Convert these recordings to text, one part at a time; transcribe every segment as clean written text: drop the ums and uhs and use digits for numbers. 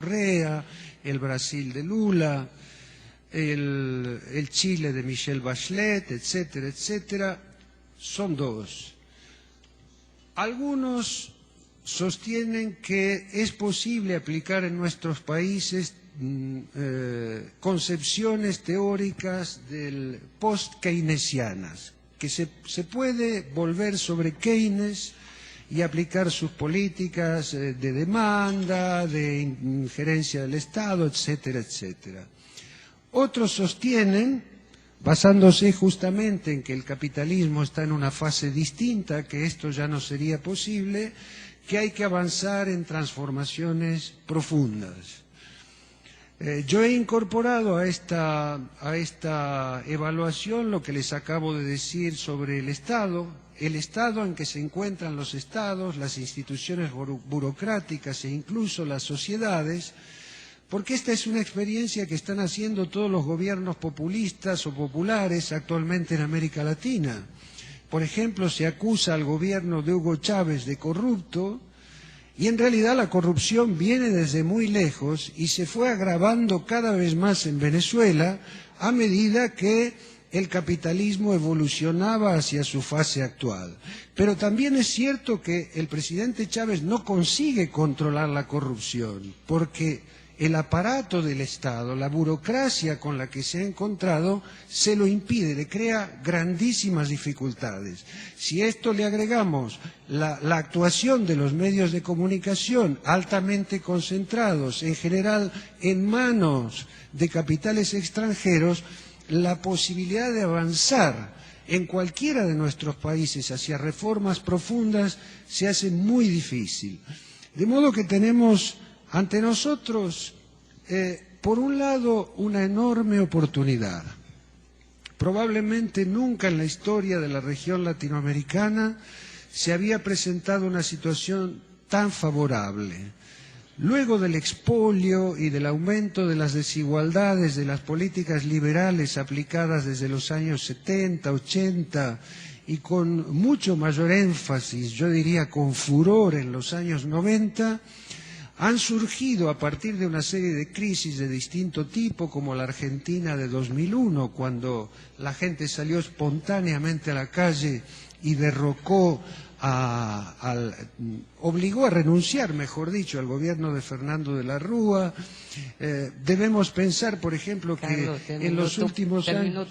Correa, el Brasil de Lula, el Chile de Michelle Bachelet, etcétera, etcétera, son dos. Algunos sostienen que es posible aplicar en nuestros países concepciones teóricas del post-keynesianas, que se puede volver sobre Keynes y aplicar sus políticas de demanda, de injerencia del Estado, etcétera, etcétera. Otros sostienen, basándose justamente en que el capitalismo está en una fase distinta, que esto ya no sería posible, que hay que avanzar en transformaciones profundas. Yo he incorporado a esta evaluación lo que les acabo de decir sobre el estado en que se encuentran los estados, las instituciones burocráticas e incluso las sociedades, porque esta es una experiencia que están haciendo todos los gobiernos populistas o populares actualmente en América Latina. Por ejemplo, se acusa al gobierno de Hugo Chávez de corrupto, y en realidad la corrupción viene desde muy lejos y se fue agravando cada vez más en Venezuela a medida que el capitalismo evolucionaba hacia su fase actual. Pero también es cierto que el presidente Chávez no consigue controlar la corrupción, porque el aparato del Estado, la burocracia con la que se ha encontrado, se lo impide, le crea grandísimas dificultades. Si a esto le agregamos la actuación de los medios de comunicación altamente concentrados, en general en manos de capitales extranjeros, la posibilidad de avanzar en cualquiera de nuestros países hacia reformas profundas se hace muy difícil. De modo que tenemos ante nosotros, por un lado, una enorme oportunidad. Probablemente nunca en la historia de la región latinoamericana se había presentado una situación tan favorable. Luego del expolio y del aumento de las desigualdades de las políticas liberales aplicadas desde los años 70, 80 y con mucho mayor énfasis, yo diría con furor en los años 90, han surgido a partir de una serie de crisis de distinto tipo, como la Argentina de 2001, cuando la gente salió espontáneamente a la calle y derrocó obligó a renunciar, mejor dicho, al gobierno de Fernando de la Rúa. Debemos pensar, por ejemplo, que Carlos, en los últimos años...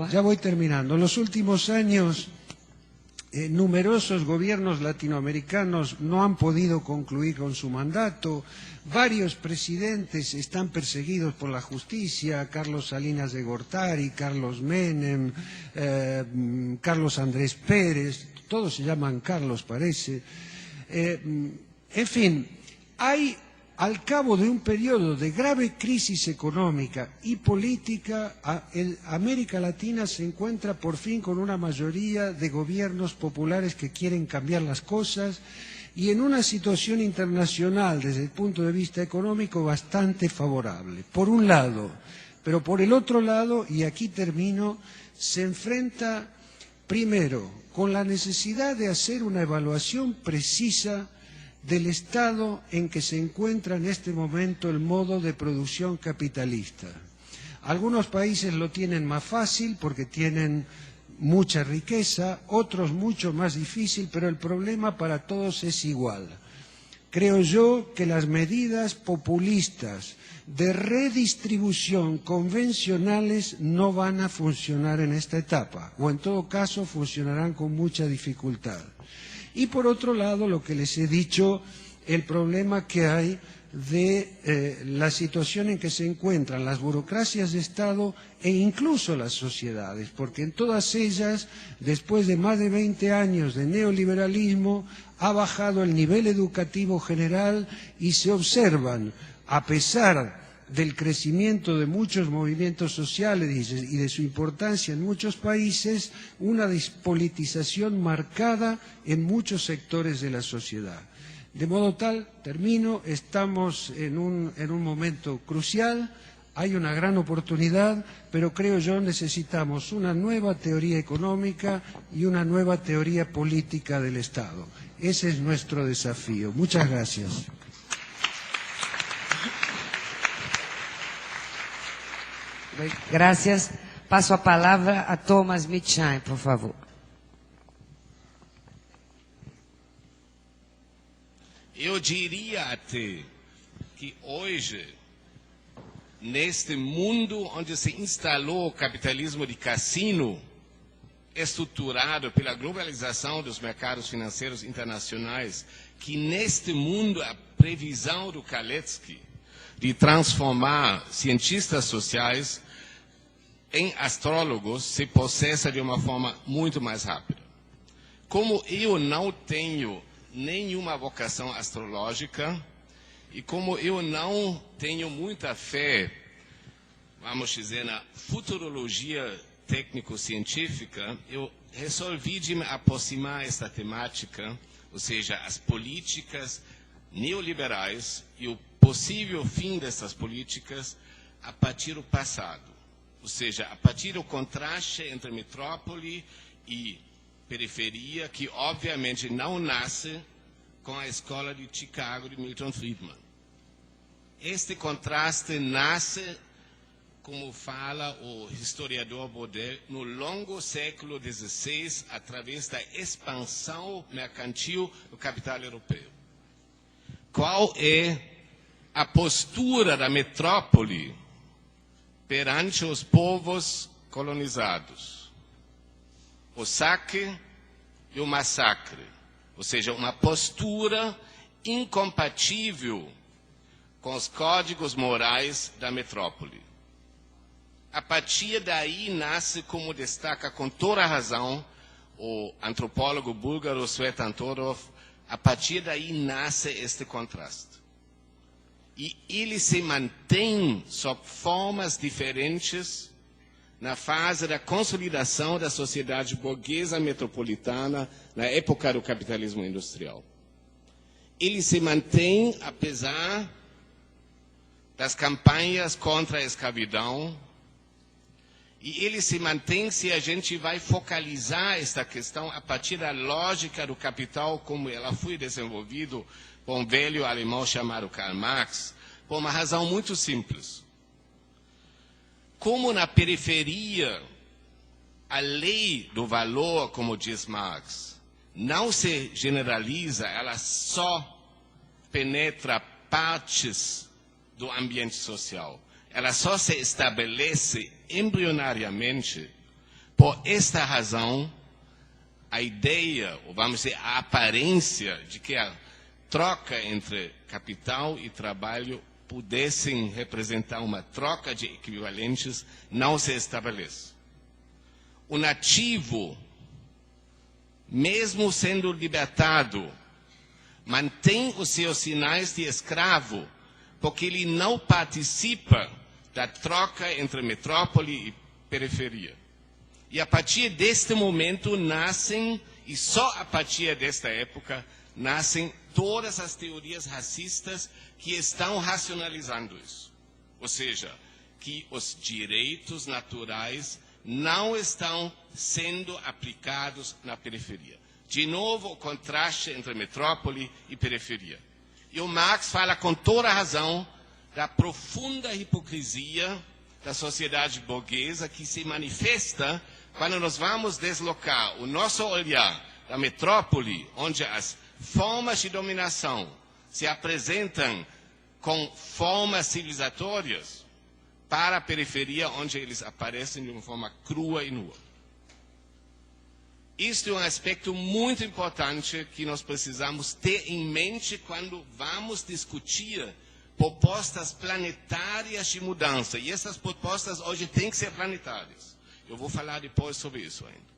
Ya voy terminando. En los últimos años, numerosos gobiernos latinoamericanos no han podido concluir con su mandato. Varios presidentes están perseguidos por la justicia: Carlos Salinas de Gortari, Carlos Menem, Carlos Andrés Pérez, todos se llaman Carlos, parece. En fin, hay, al cabo de un periodo de grave crisis económica y política, América Latina se encuentra por fin con una mayoría de gobiernos populares que quieren cambiar las cosas y en una situación internacional desde el punto de vista económico bastante favorable, por un lado. Pero por el otro lado, y aquí termino, se enfrenta primero con la necesidad de hacer una evaluación precisa del estado en que se encuentra en este momento el modo de producción capitalista. Algunos países lo tienen más fácil porque tienen mucha riqueza, otros mucho más difícil, pero el problema para todos es igual. Creo yo que las medidas populistas de redistribución convencionales no van a funcionar en esta etapa, o en todo caso funcionarán con mucha dificultad. Y por otro lado, lo que les he dicho, el problema que hay de la situación en que se encuentran las burocracias de Estado e incluso las sociedades, porque en todas ellas, después de más de 20 años de neoliberalismo, ha bajado el nivel educativo general y se observan, a pesar del crecimiento de muchos movimientos sociales y de su importancia en muchos países, una despolitización marcada en muchos sectores de la sociedad. De modo tal, termino, estamos en un momento crucial, hay una gran oportunidad, pero creo yo necesitamos una nueva teoría económica y una nueva teoría política del Estado. Ese es nuestro desafío. Muchas gracias. Gracias. Passo a palavra a Thomas Mitschai, por favor. Eu diria até que hoje, neste mundo onde se instalou o capitalismo de cassino, estruturado pela globalização dos mercados financeiros internacionais, que neste mundo a previsão do Kalecki de transformar cientistas sociais em astrólogos se processa de uma forma muito mais rápida. Como eu não tenho nenhuma vocação astrológica e como eu não tenho muita fé, vamos dizer, na futurologia técnico-científica, eu resolvi de me aproximar esta temática, ou seja, as políticas neoliberais e o possível fim dessas políticas a partir do passado. Ou seja, a partir do contraste entre metrópole e periferia, que obviamente não nasce com a escola de Chicago de Milton Friedman. Este contraste nasce, como fala o historiador Baudel, no longo século XVI, através da expansão mercantil do capital europeu. Qual é a postura da metrópole perante os povos colonizados? O saque e o massacre, ou seja, uma postura incompatível com os códigos morais da metrópole. A partir daí nasce, como destaca com toda a razão o antropólogo búlgaro Svetan Todorov, a partir daí nasce este contraste. E ele se mantém sob formas diferentes na fase da consolidação da sociedade burguesa metropolitana na época do capitalismo industrial. Ele se mantém apesar das campanhas contra a escravidão, e ele se mantém se a gente vai focalizar esta questão a partir da lógica do capital como ela foi desenvolvida por um velho alemão chamado Karl Marx, por uma razão muito simples. Como na periferia, a lei do valor, como diz Marx, não se generaliza, ela só penetra partes do ambiente social. Ela só se estabelece embrionariamente. Por esta razão, a ideia, ou vamos dizer, a aparência de que a troca entre capital e trabalho pudessem representar uma troca de equivalentes, não se estabelece. O nativo, mesmo sendo libertado, mantém os seus sinais de escravo, porque ele não participa da troca entre metrópole e periferia. E a partir deste momento nascem, e só a partir desta época, nascem todas as teorias racistas que estão racionalizando isso. Ou seja, que os direitos naturais não estão sendo aplicados na periferia. De novo, o contraste entre metrópole e periferia. E o Marx fala com toda a razão da profunda hipocrisia da sociedade burguesa que se manifesta quando nós vamos deslocar o nosso olhar da metrópole, onde as formas de dominação se apresentam com formas civilizatórias, para a periferia, onde eles aparecem de uma forma crua e nua. Isto é um aspecto muito importante que nós precisamos ter em mente quando vamos discutir propostas planetárias de mudança. E essas propostas hoje têm que ser planetárias. Eu vou falar depois sobre isso ainda.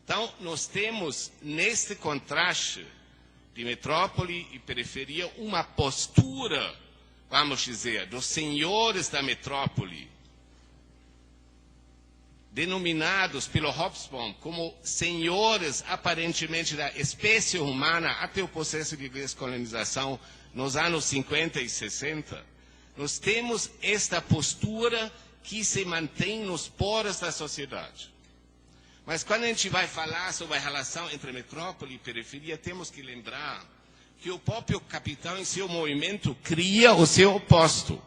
Então, nós temos, neste contraste de metrópole e periferia, uma postura, vamos dizer, dos senhores da metrópole, denominados pelo Hobsbawm como senhores, aparentemente, da espécie humana até o processo de descolonização nos anos 50 e 60, nós temos esta postura que se mantém nos poros da sociedade. Mas quando a gente vai falar sobre a relação entre metrópole e periferia, temos que lembrar que o próprio capital, em seu movimento, cria o seu oposto.